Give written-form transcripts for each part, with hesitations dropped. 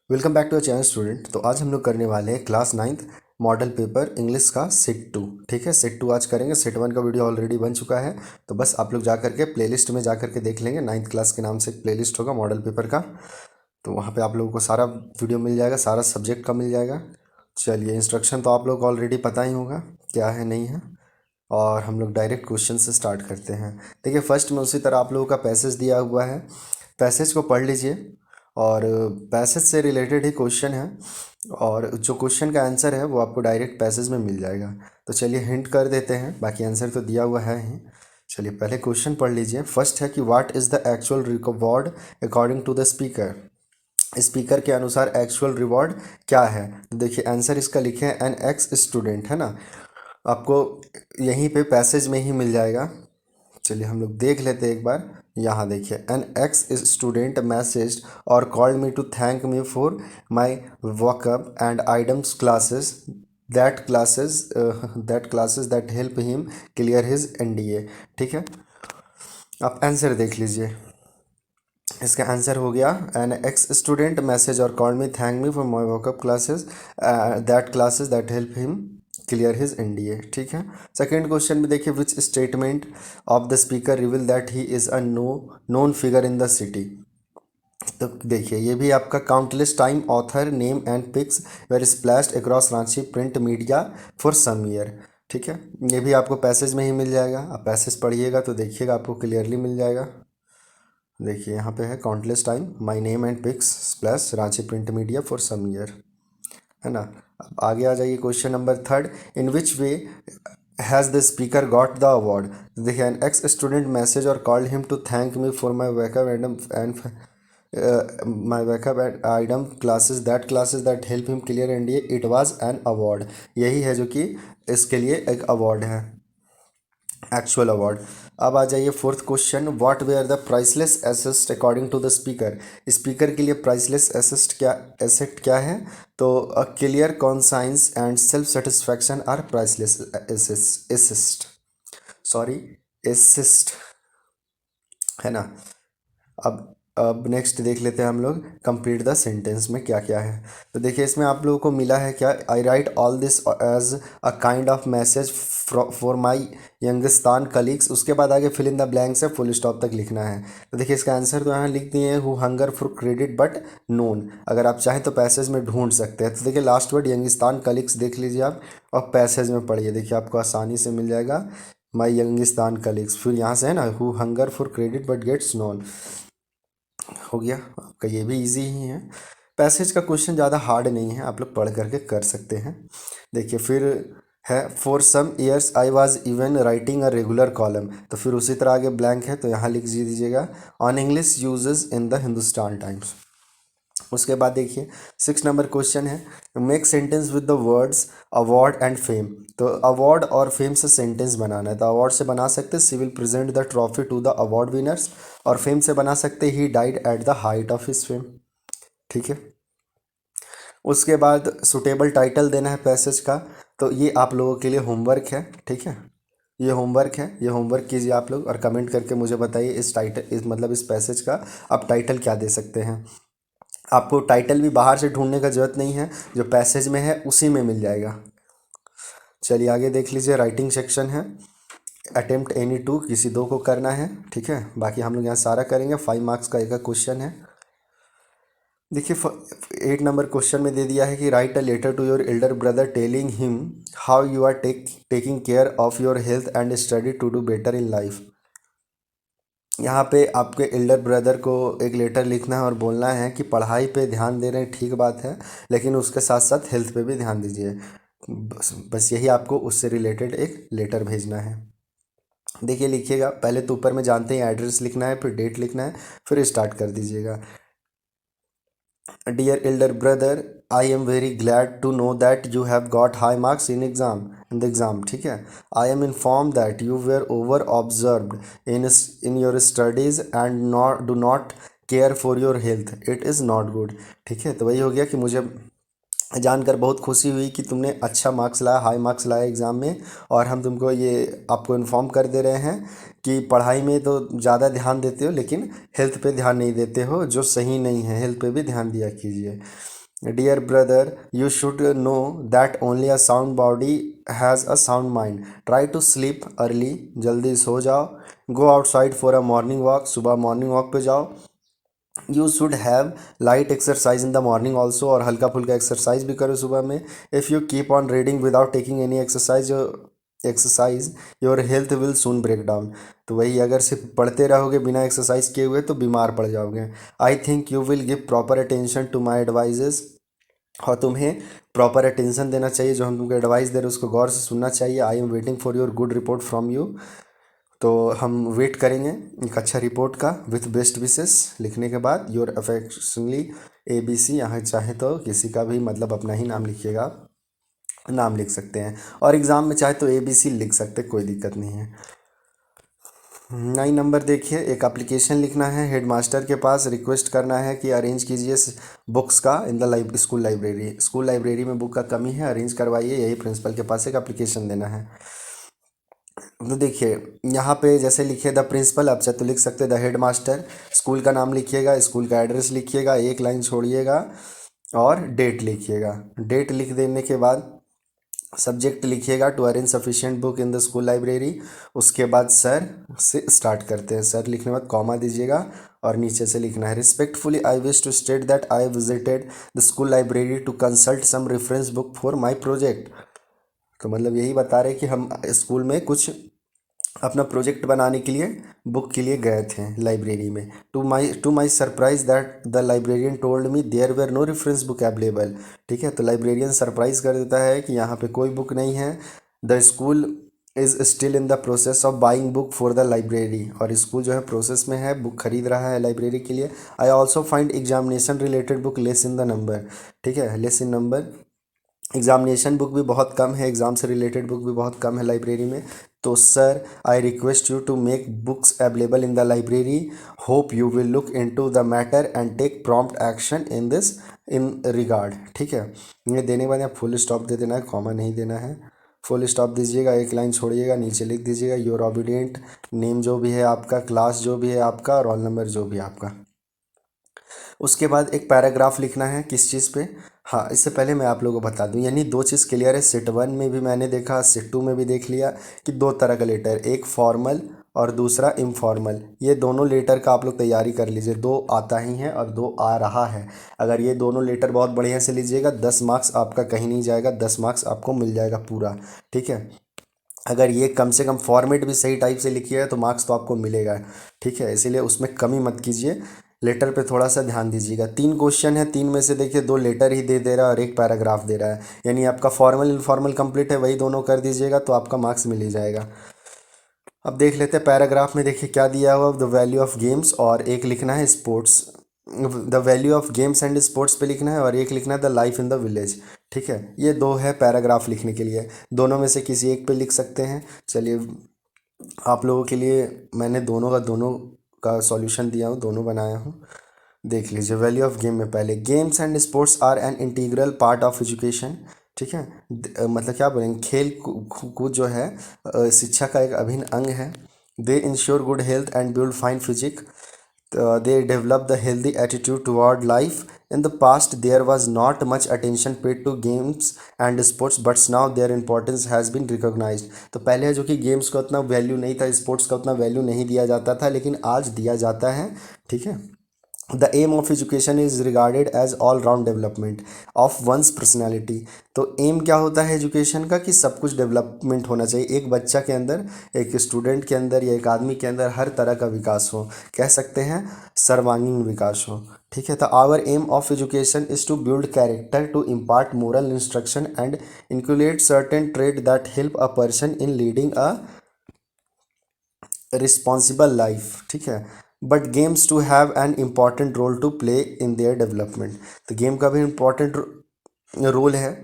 Welcome back to a channel student. तो आज हम लोग करने वाले हैं class 9th model paper English का सेट 2। ठीक है, सेट 2 आज करेंगे। सेट 1 का वीडियो ऑलरेडी बन चुका है, तो बस आप लोग जा करके प्लेलिस्ट में जा करके देख लेंगे। 9th क्लास के नाम से एक प्लेलिस्ट होगा मॉडल पेपर का, तो वहाँ पे आप लोगों को सारा वीडियो मिल जाएगा, सारा सब्जेक्ट का मिल जाएगा। चलिए, इंस्ट्रक्शन तो आप लोग को ऑलरेडी पता ही होगा क्या है नहीं है, और हम लोग डायरेक्ट क्वेश्चन से स्टार्ट करते हैं। देखिए, फर्स्ट में उसी तरह आप लोगों का पैसेज दिया हुआ है, पैसेज को पढ़ लीजिए और पैसेज से रिलेटेड ही क्वेश्चन है, और जो क्वेश्चन का आंसर है वो आपको डायरेक्ट पैसेज में मिल जाएगा। तो चलिए हिंट कर देते हैं, बाकी आंसर तो दिया हुआ है ही। चलिए पहले क्वेश्चन पढ़ लीजिए। फर्स्ट है कि what is the actual reward according to the speaker. Speaker के अनुसार एक्चुअल रिवॉर्ड क्या है? तो देखिए आंसर इसका लिखे हैं एन एक्स स्टूडेंट, है ना। आपको यहीं पे पैसेज में ही मिल जाएगा। चलिए हम लोग देख लेते हैं एक बार। यहाँ देखिए, एन एक्स स्टूडेंट मैसेज और called me to thank me for my workup and items classes that help him clear his NDA. ठीक है, आप आंसर देख लीजिए। इसका आंसर हो गया एन एक्स स्टूडेंट मैसेज और call me thank me for my workup classes that help him clear his NDA. ठीक है, सेकेंड क्वेश्चन में देखिए, which statement of the speaker reveal that he is a known figure in the city. तो देखिए ये भी आपका countless time author name and pics were splashed across Ranchi print media for some year. ठीक है, ये भी आपको पैसेज में ही मिल जाएगा। आप पैसेज पढ़िएगा तो देखिएगा, आपको क्लियरली मिल जाएगा। देखिए यहाँ पे है countless time my name and pics plus Ranchi print media for some year, है ना। अब आगे आ जाइए, question number third, in which way has the speaker got the award. देखिए एन एक्स स्टूडेंट मैसेज और called him to thank me for my backup and my backup and item classes that help him clear NDA, it was an award. यही है जो कि इसके लिए एक award है, एक्चुअल अवार्ड। अब आ जाइए fourth question, what were the priceless assets according to the speaker. Speaker के लिए प्राइसलेस एसेट क्या है? तो a clear conscience and self satisfaction are priceless assets, sorry assets, है ना। अब नेक्स्ट देख लेते हैं हम लोग, कंप्लीट द सेंटेंस में क्या क्या है। तो देखिए इसमें आप लोगों को मिला है क्या, I write all this as a kind of message for my यंगस्तान कलीग्स। उसके बाद आगे फिल इन द ब्लैंक्स है, फुल स्टॉप तक लिखना है। तो देखिए इसका आंसर तो यहाँ लिख दिए हैं, who hunger for credit but known. अगर आप चाहें तो पैसेज में ढूंढ सकते हैं। तो देखिए लास्ट वर्ड यंगिस्तान कलीग्स देख लीजिए आप, और पैसेज में पढ़िए, देखिए आपको आसानी से मिल जाएगा माई यंगिस्तान कलीग्स। फिर यहाँ से है ना, who hunger for credit but gets none, हो गया आपका। ये भी इजी ही है, पैसेज का क्वेश्चन ज़्यादा हार्ड नहीं है, आप लोग पढ़ करके कर सकते हैं। देखिए फिर है, for some years I was even writing a regular column. तो फिर उसी तरह आगे ब्लैंक है, तो यहाँ लिख दीजिएगा on English uses in the Hindustan Times. उसके बाद देखिए 6 नंबर क्वेश्चन है, make sentence with the words award and fame. तो अवार्ड और फेम से सेंटेंस बनाना है। तो अवार्ड से बना सकते she will present the trophy to the award winners, और फेम से बना सकते he died at the height of his fame. ठीक है, उसके बाद सुटेबल टाइटल देना है पैसेज का। तो ये आप लोगों के लिए होमवर्क है, ठीक है, ये होमवर्क है, ये होमवर्क कीजिए आप लोग, और कमेंट करके मुझे बताइए इस टाइटल मतलब इस पैसेज का आप टाइटल क्या दे सकते हैं। आपको टाइटल भी बाहर से ढूंढने का जरूरत नहीं है, जो पैसेज में है उसी में मिल जाएगा। चलिए आगे देख लीजिए, राइटिंग सेक्शन है, अटेम्प्ट एनी टू, किसी दो को करना है। ठीक है, बाकी हम लोग यहाँ सारा करेंगे। 5 मार्क्स का एक क्वेश्चन है। देखिए 8 नंबर क्वेश्चन में दे दिया है कि write a letter to your elder brother telling him how you are taking care of your health and study to do better in life. यहाँ पे आपके एल्डर ब्रदर को एक लेटर लिखना है और बोलना है कि पढ़ाई पे ध्यान दे रहे हैं, ठीक बात है, लेकिन उसके साथ साथ हेल्थ पे भी ध्यान दीजिए। बस यही आपको उससे रिलेटेड एक लेटर भेजना है। देखिए लिखिएगा, पहले तो ऊपर में जानते हैं एड्रेस लिखना है, फिर डेट लिखना है, फिर स्टार्ट कर दीजिएगा। Dear elder brother, I am very glad to know that you have got high marks in the exam. ठीक है, I am inform that you were over observed in your studies and not do not care for your health, it is not good. ठीक है, तो वही हो गया कि मुझे जानकर बहुत खुशी हुई कि तुमने अच्छा मार्क्स लाया, हाई मार्क्स लाया एग्ज़ाम में, और हम तुमको ये आपको इन्फॉर्म कर दे रहे हैं कि पढ़ाई में तो ज़्यादा ध्यान देते हो लेकिन हेल्थ पे ध्यान नहीं देते हो, जो सही नहीं है, हेल्थ पे भी ध्यान दिया कीजिए। Dear brother, you should know that only a sound body has a sound mind. Try to sleep early, जल्दी सो जाओ। Go outside for a morning walk, सुबह मॉर्निंग वॉक पे जाओ। You should have light exercise in the morning also, और हल्का फुल्का exercise भी करो सुबह में। If you keep on reading without taking any exercise your health will soon break down. तो वही, अगर सिर्फ पढ़ते रहोगे बिना एक्सरसाइज किए हुए तो बीमार पड़ जाओगे। I think you will give proper attention to my advises, और तुम्हें प्रॉपर अटेंशन देना चाहिए, जो हम तुमको एडवाइस दे रहे हैं उसको गौर से सुनना चाहिए। I am waiting for your good report from you. तो हम वेट करेंगे एक अच्छा रिपोर्ट का, विथ बेस्ट विशेस लिखने के बाद योर अफेक्शनली ABC। यहाँ चाहे तो किसी का भी मतलब अपना ही नाम लिखिएगा, नाम लिख सकते हैं, और एग्ज़ाम में चाहे तो ABC लिख सकते, कोई दिक्कत नहीं है। 9 नंबर देखिए, एक एप्लीकेशन लिखना है, हेड मास्टर के पास रिक्वेस्ट करना है कि अरेंज कीजिए बुक्स का इन the school library. School library में बुक का कमी है, अरेंज करवाइए, यही प्रिंसिपल के पास एक एप्लीकेशन देना है। तो देखिए यहाँ पे जैसे लिखिए द प्रिंसिपल, आप चाहे तो लिख सकते हैं द हेड मास्टर। स्कूल का नाम लिखिएगा, स्कूल का एड्रेस लिखिएगा, एक लाइन छोड़िएगा और डेट लिखिएगा। डेट लिख देने के बाद सब्जेक्ट लिखिएगा to arrange sufficient book in the school library. उसके बाद सर से स्टार्ट करते हैं, सर लिखने के बाद कॉमा दीजिएगा और नीचे से लिखना है respectfully I wish to state that I visited the school library to consult some reference book for my project. तो मतलब यही बता रहे कि हम स्कूल में कुछ अपना प्रोजेक्ट बनाने के लिए बुक के लिए गए थे लाइब्रेरी में। To my surprise that the librarian told me there were no reference book available. ठीक है, तो लाइब्रेरियन सरप्राइज कर देता है कि यहाँ पे कोई बुक नहीं है। The school is still in the process of buying book for the library, और स्कूल जो है प्रोसेस में है, बुक खरीद रहा है लाइब्रेरी के लिए। I also find examination related book less in the number. ठीक है, less in number, examination book भी बहुत कम है, एग्ज़ाम से रिलेटेड बुक भी बहुत कम है लाइब्रेरी में। तो sir I request you to make books available in the library, hope you will look into the matter and take prompt action in this in regard. ठीक है, ये देने के बाद यहाँ फुल स्टॉप दे देना है, कॉमा नहीं देना है। फुल स्टॉप दीजिएगा, एक लाइन छोड़िएगा, नीचे लिख दीजिएगा योर ऑबिडेंट, नेम जो भी है आपका, क्लास जो भी है आपका, रोल नंबर जो भी है आपका। उसके बाद एक पैराग्राफ लिखना है, किस चीज़ पे। हाँ, इससे पहले मैं आप लोगों को बता दूं, यानी दो चीज़ क्लियर है, सेट 1 में भी मैंने देखा, सेट 2 में भी देख लिया कि दो तरह का लेटर, एक फॉर्मल और दूसरा इनफॉर्मल। ये दोनों लेटर का आप लोग तैयारी कर लीजिए, दो आता ही है और दो आ रहा है। अगर ये दोनों लेटर बहुत बढ़िया से लीजिएगा, 10 मार्क्स आपका कहीं नहीं जाएगा, 10 मार्क्स आपको मिल जाएगा पूरा। ठीक है, अगर ये कम से कम फॉर्मेट भी सही टाइप से लिखिएगा तो मार्क्स तो आपको मिलेगा। ठीक है, इसीलिए उसमें कमी मत कीजिए, लेटर पे थोड़ा सा ध्यान दीजिएगा। 3 क्वेश्चन है, 3 में से देखिए 2 लेटर ही दे रहा है और एक पैराग्राफ दे रहा है, यानी आपका फॉर्मल इनफॉर्मल कंप्लीट है, वही दोनों कर दीजिएगा तो आपका मार्क्स मिल ही जाएगा। अब देख लेते हैं पैराग्राफ में, देखिए क्या दिया हुआ, द वैल्यू ऑफ गेम्स, और एक लिखना है sports, the value of games and sports पे लिखना है, और एक लिखना है the life in the village. ठीक है, ये दो है पैराग्राफ लिखने के लिए, दोनों में से किसी एक पे लिख सकते हैं। चलिए, आप लोगों के लिए मैंने दोनों का सॉल्यूशन दिया हूँ, दोनों बनाया हूँ, देख लीजिए। वैल्यू ऑफ गेम में पहले, games and sports are an integral part of education. ठीक है, मतलब क्या बोलेंगे, खेल कूद जो है शिक्षा का एक अभिन्न अंग है। They ensure good health and build fine physique, they develop the healthy attitude toward life. In the past there was not much attention paid to games and sports, but now their importance has been recognized। तो पहले है जो कि games का उतना value नहीं था, sports का उतना वैल्यू नहीं दिया जाता था, लेकिन आज दिया जाता है। ठीक है, the aim of education is regarded as all round development of one's personality. तो एम क्या होता है एजुकेशन का, कि सब कुछ डेवलपमेंट होना चाहिए, एक बच्चा के अंदर, एक स्टूडेंट के अंदर या एक आदमी के अंदर हर तरह का विकास हो, कह सकते हैं सर्वांगीण विकास हो। ठीक है, तो our aim of education is to build character, to impart moral instruction and inculcate certain trade that help a person in leading a responsible life. ठीक है, but games too have an important role to play in their development. तो game का भी important role है।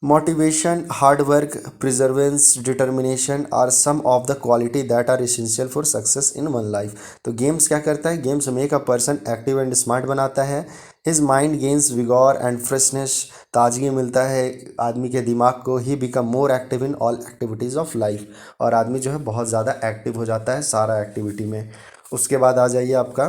Motivation, hard work, perseverance, determination are some of the quality that are essential for success in one life. तो games क्या करता है, games make a person active and smart बनाता है, his mind gains vigour and freshness, ताजगी मिलता है आदमी के दिमाग को। He become more active in all activities of life, और आदमी जो है बहुत ज़्यादा एक्टिव हो जाता है सारा एक्टिविटी में। उसके बाद आ जाइए आपका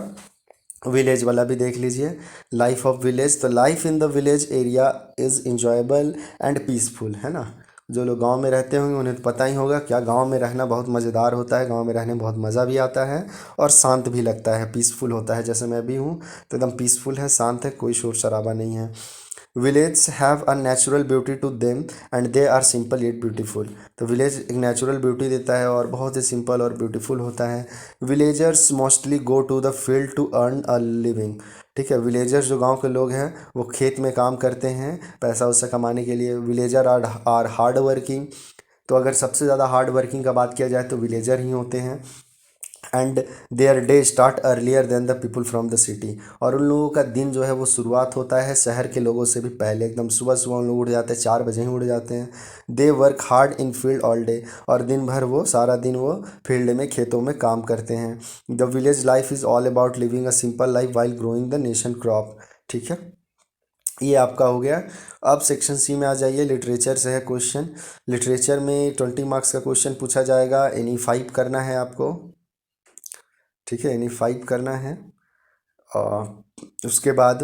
विलेज वाला भी देख लीजिए, लाइफ ऑफ विलेज। तो life in the village area is enjoyable and peaceful, है ना। जो लोग गांव में रहते होंगे उन्हें तो पता ही होगा क्या गांव में रहना बहुत मज़ेदार होता है, गांव में रहने में बहुत मज़ा भी आता है और शांत भी लगता है, पीसफुल होता है। जैसे मैं भी हूँ तो एकदम पीसफुल है, शांत है, कोई शोर शराबा नहीं है। Village have a natural beauty to them and they are simple yet beautiful. तो विलेज एक नेचुरल ब्यूटी देता है और बहुत ही सिंपल और ब्यूटीफुल होता है। Villagers mostly go to the field to earn a living. ठीक है, विलेजर्स जो गांव के लोग हैं वो खेत में काम करते हैं पैसा उससे कमाने के लिए। Villager are hard working. तो अगर सबसे ज़्यादा हार्ड वर्किंग का बात किया जाए तो विलेजर ही होते हैं। And their day start earlier than the people from the city. और उन लोगों का दिन जो है वो शुरुआत होता है शहर के लोगों से भी पहले, एकदम सुबह सुबह उन लोग उठ जाते हैं, 4 बजे ही उठ जाते हैं। They work hard in field all day, और दिन भर वो सारा दिन वो फील्ड में खेतों में काम करते हैं। The village life is all about living a simple life while growing the nation crop. ठीक है, ये आपका हो गया। अब सेक्शन सी में आ जाइए, लिटरेचर से है क्वेश्चन। लिटरेचर में 20 मार्क्स का क्वेश्चन पूछा जाएगा, एनी 5 करना है आपको। ठीक है, यानी 5 करना है। उसके बाद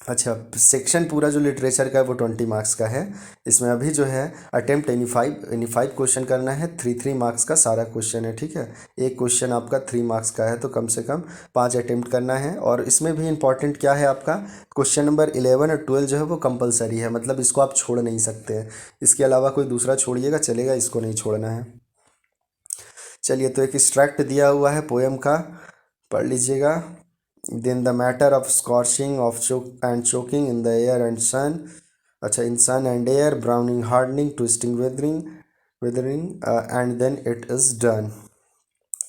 अच्छा, सेक्शन पूरा जो लिटरेचर का है वो 20 मार्क्स का है। इसमें अभी जो है अटेम्प्ट एनी फाइव क्वेश्चन करना है, 3 3 मार्क्स का सारा क्वेश्चन है। ठीक है, एक क्वेश्चन आपका 3 मार्क्स का है तो कम से कम 5 अटेम्प्ट करना है। और इसमें भी इंपॉर्टेंट क्या है आपका, क्वेश्चन नंबर 11 और 12 जो है वो कंपलसरी है, मतलब इसको आप छोड़ नहीं सकते हैं। इसके अलावा कोई दूसरा छोड़िएगा चलेगा, इसको नहीं छोड़ना है। चलिए, तो एक एक्सट्रैक्ट दिया हुआ है पोएम का, पढ़ लीजिएगा। Then the matter of scorching of choke and choking in the air and sun. अच्छा, in sun and air, browning hardening twisting weathering weathering and then it is done.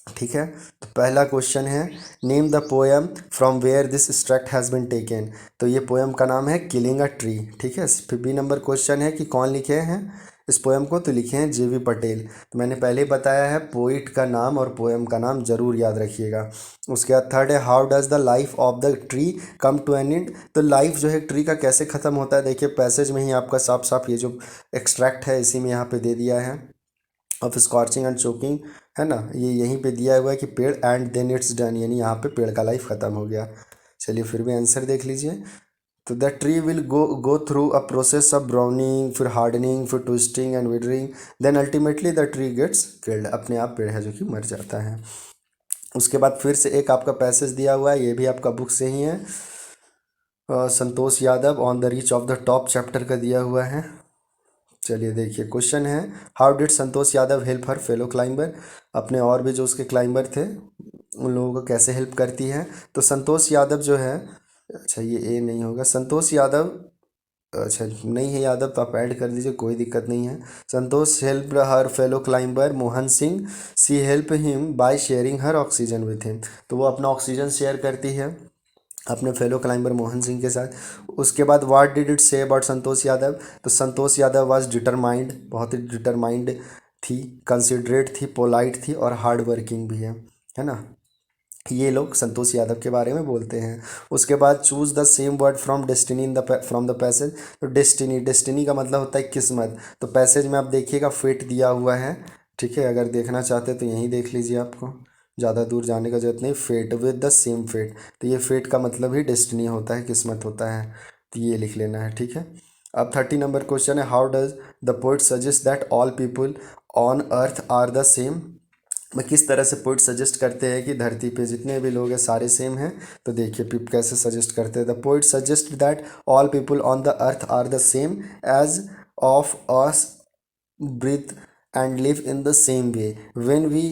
ठीक है, तो पहला क्वेश्चन है, name the poem from where this extract has been taken. तो ये poem का नाम है किलिंग अ ट्री। ठीक है, फिर बी नंबर क्वेश्चन है कि कौन लिखे हैं इस पोएम को, तो लिखे हैं JV पटेल। तो मैंने पहले ही बताया है पोइट का नाम और पोएम का नाम जरूर याद रखिएगा। उसके बाद थर्ड है, how does the life of the tree come to an end. तो लाइफ जो है ट्री का कैसे ख़त्म होता है, देखिए पैसेज में ही आपका साफ साफ ये जो एक्सट्रैक्ट है इसी में यहाँ पे दे दिया है, ऑफ स्कॉर्चिंग एंड चोकिंग, है ना। ये यहीं पे दिया हुआ है कि पेड़ एंड देन इट्स डन, यानी यहाँ पे पेड़ का लाइफ ख़त्म हो गया। चलिए फिर भी आंसर देख लीजिए। तो the tree will go through a process of browning, फिर हार्डनिंग, फिर twisting and withering, then ultimately the tree gets killed. अपने आप पेड़ है जो कि मर जाता है। उसके बाद फिर से एक आपका पैसेज दिया हुआ है, ये भी आपका बुक से ही है। Santosh Yadav on the reach of the top chapter का दिया हुआ है। चलिए देखिए, क्वेश्चन है, how did Santosh Yadav help her fellow climber. अपने और भी जो उसके क्लाइंबर थे उन लोगों को कैसे हेल्प करती है। तो संतोष यादव जो है, अच्छा ये ए नहीं होगा, संतोष यादव, अच्छा नहीं है यादव तो आप ऐड कर दीजिए, कोई दिक्कत नहीं है। Santosh help her fellow climber Mohan Singh, she help him by sharing her oxygen with him. तो वो अपना ऑक्सीजन शेयर करती है अपने फेलो क्लाइंबर मोहन सिंह के साथ। उसके बाद what did it say about Santosh Yadav. तो संतोष यादव वाज डिटरमाइंड, बहुत ही डिटरमाइंड थी, कंसिडरेट थी, पोलाइट थी और हार्ड वर्किंग भी है ना। ये लोग संतोष यादव के बारे में बोलते हैं। उसके बाद choose the same word from destiny in the from the passage. तो डेस्टिनी, डेस्टिनी का मतलब होता है किस्मत। तो पैसेज में आप देखिएगा फेट दिया हुआ है। ठीक है, अगर देखना चाहते तो यहीं देख लीजिए, आपको ज़्यादा दूर जाने का जरूरत नहीं। Fate with the same fate, तो ये फेट का मतलब ही डेस्टिनी होता है, किस्मत होता है, तो ये लिख लेना है। ठीक है, अब 30 नंबर क्वेश्चन है, how does the poet suggest that all people on earth are the same. मैं किस तरह से पोइट सजेस्ट करते हैं कि धरती पे जितने भी लोग हैं सारे सेम हैं। तो देखिए पिप कैसे सजेस्ट करते हैं, the poet suggest that all people on the earth are the same as of us breathe and live in the same way when we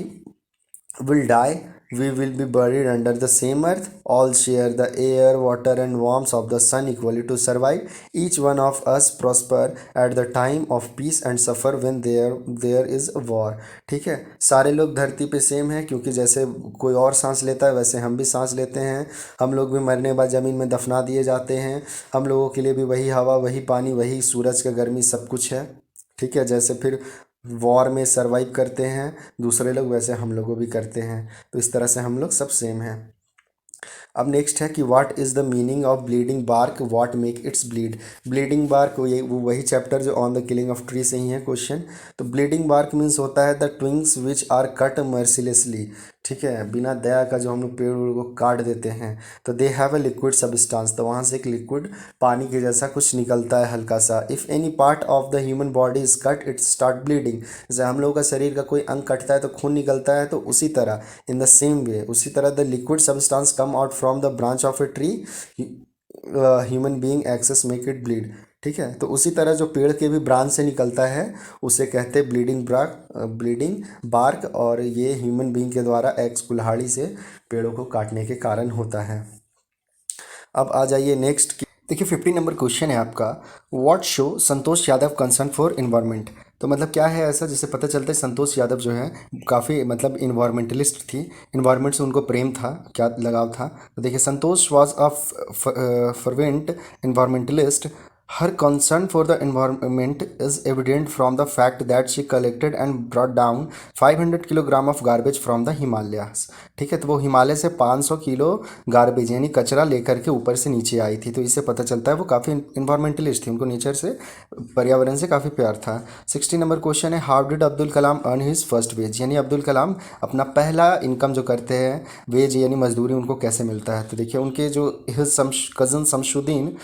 will die, we will be buried under the same earth, all share the air, water and warmth of the sun equally to survive. Each one of us prosper at the time of peace and suffer when there is a war. ठीक है, सारे लोग धरती पे same हैं क्योंकि जैसे कोई और सांस लेता है वैसे हम भी सांस लेते हैं। हम लोग भी मरने बाद ज़मीन में दफना दिए जाते हैं। हम लोगों के लिए भी वही हवा, वही पानी, वही सूरज का गर्मी सब कुछ है। ठीक है, जैसे फिर वॉर में सरवाइव करते हैं दूसरे लोग, वैसे हम लोगों भी करते हैं। तो इस तरह से हम लोग सब सेम हैं। अब नेक्स्ट है कि what is the meaning of bleeding bark, what make its bleed. Bleeding bark वो वही चैप्टर जो on the killing of tree से ही है क्वेश्चन। तो ब्लीडिंग बार्क मीन्स होता है द ट्विंग्स विच आर कट मर्सिलेसली, ठीक है, बिना दया का जो हम लोग पेड़ को काट देते हैं। तो they have a liquid substance, तो वहाँ से एक लिक्विड पानी के जैसा कुछ निकलता है हल्का सा। If any part of the human body is cut it start bleeding, जैसे हम लोगों का शरीर का कोई अंग कटता है तो खून निकलता है, तो उसी तरह इन द सेम वे, उसी तरह the liquid substance come out from the branch of a tree, human being axes make it bleed, ठीक है। तो उसी तरह जो पेड़ के भी ब्रांच से निकलता है उसे कहते हैं ब्लीडिंग बार्क, और ये ह्यूमन बीइंग के द्वारा एक्स कुल्हाड़ी से पेड़ों को काटने के कारण होता है। अब आ जाइए नेक्स्ट। देखिए 15 नंबर क्वेश्चन है आपका, what show Santosh Yadav concern for environment. तो मतलब क्या है ऐसा जिससे पता चलता है संतोष यादव जो है काफ़ी मतलब इन्वायरमेंटलिस्ट थी, इन्वायरमेंट से उनको प्रेम था, क्या लगाव था। तो देखिए Santosh was a fervent environmentalist, her concern for the environment is evident from the fact that she collected and brought down 500 kilogram of garbage from the Himalayas, ठीक है। तो वो हिमालय से 500 किलो गार्बेज यानी कचरा लेकर के ऊपर से नीचे आई थी, तो इससे पता चलता है वो काफ़ी इन्वायरमेंटलिस्ट थी, उनको नेचर से पर्यावरण से काफ़ी प्यार था। 16 नंबर क्वेश्चन है, how did Abdul Kalam earn his first wage, यानी अब्दुल कलाम अपना पहला इनकम जो करते हैं वेज यानी मजदूरी उनको कैसे मिलता है। तो देखिए उनके जो his cousin Shamsuddin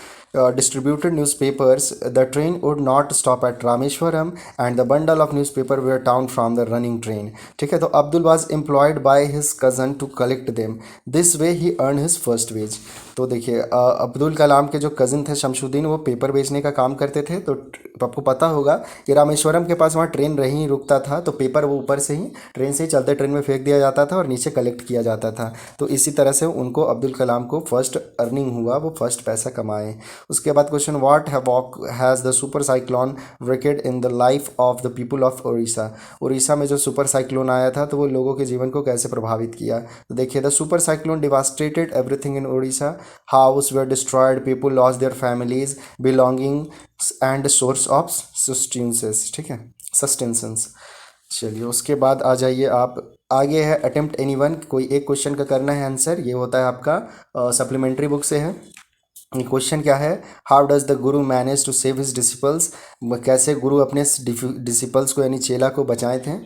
distributed newspapers, the train would not stop at Rameshwaram and the bundle of newspaper were down from the running train, ठीक है। तो Abdul was employed by his cousin to collect them, this way he earned his first wage। तो देखिए अब्दुल कलाम के जो cousin थे शमशुद्दीन वो paper बेचने का काम करते थे। तो आपको पता होगा कि रामेश्वरम के पास वहाँ ट्रेन रही रुकता था, तो पेपर वो ऊपर से ही ट्रेन से ही चलते ट्रेन में फेंक दिया जाता था और नीचे कलेक्ट किया जाता था। तो इसी तरह से उनको अब्दुल कलाम को फर्स्ट अर्निंग हुआ, वो फर्स्ट पैसा कमाए। उसके बाद question, what has the super cyclone wrecked in the life of the people of Orissa. Orissa में जो सुपर साइक्लोन आया था तो वो लोगों के जीवन को कैसे प्रभावित किया। तो देखिए the super cyclone devastated everything in Orissa, house were destroyed, people lost their families belonging and source of sustenances, ठीक है, सस्टेंसेंस। चलिए उसके बाद आ जाइए आप, आगे है अटेम्प्ट एनीवन, कोई एक क्वेश्चन का करना है आंसर, ये होता है आपका सप्लीमेंट्री बुक से है। क्वेश्चन क्या है, how does the guru manage to save his disciples, कैसे गुरु अपने डिसिपल्स को यानी चेला को बचाए थे।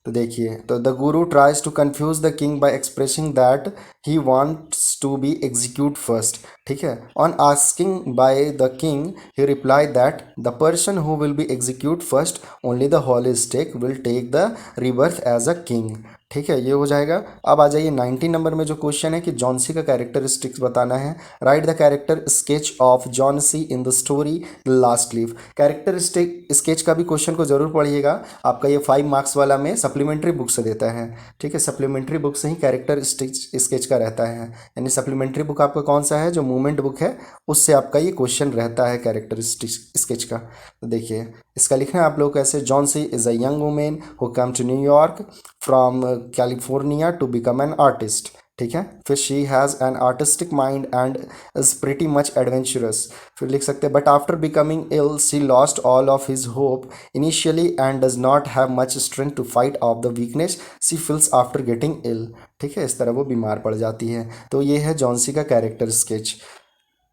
तो देखिए, तो the guru tries to confuse the king by expressing that he wants to be execute first, ठीक है। On asking by the king he reply that the person who will be execute first only the holistic will take the rebirth as a king, ठीक है, ये हो जाएगा। अब आ जाइए 19 नंबर में जो क्वेश्चन है कि जॉनसी का कैरेक्टरिस्टिक्स बताना है, right the character sketch of Johnsy in the story last leaf. Characteristic sketch का भी क्वेश्चन को जरूर पढ़िएगा, आपका ये 5 मार्क्स वाला में सप्लीमेंट्री बुक से देता है, ठीक है। सप्लीमेंट्री बुक से ही कैरेक्टर स्केच का रहता है, यानी सप्लीमेंट्री बुक आपका कौन सा है, जो मूवमेंट बुक है उससे आपका ये क्वेश्चन रहता है कैरेक्टरिस्टिक स्केच का। तो देखिए इसका लिखना है आप लोग कैसे, Johnsy is a young women who come to New York from California to become an artist, ठीक है। फिर she has an artistic mind and is pretty much adventurous. फिर लिख सकते हैं, but after becoming ill she lost all of his hope initially and does not have much strength to fight off the weakness she feels after getting ill, ठीक है, इस तरह वो बीमार पड़ जाती है। तो ये है जॉनसी का कैरेक्टर स्केच,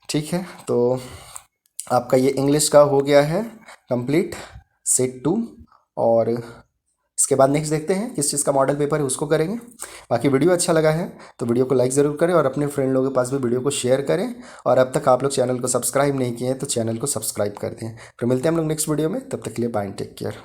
ठीक है। तो आपका ये इंग्लिश का हो गया है कंप्लीट सेट 2, और इसके बाद नेक्स्ट देखते हैं किस चीज़ का मॉडल पेपर है उसको करेंगे। बाकी वीडियो अच्छा लगा है तो वीडियो को लाइक ज़रूर करें और अपने फ्रेंड लोगों के पास भी वीडियो को शेयर करें, और अब तक आप लोग चैनल को सब्सक्राइब नहीं किए हैं तो चैनल को सब्सक्राइब कर दें। फिर मिलते हैं हम लोग नेक्स्ट वीडियो में, तब तक के लिए बाय, टेक केयर।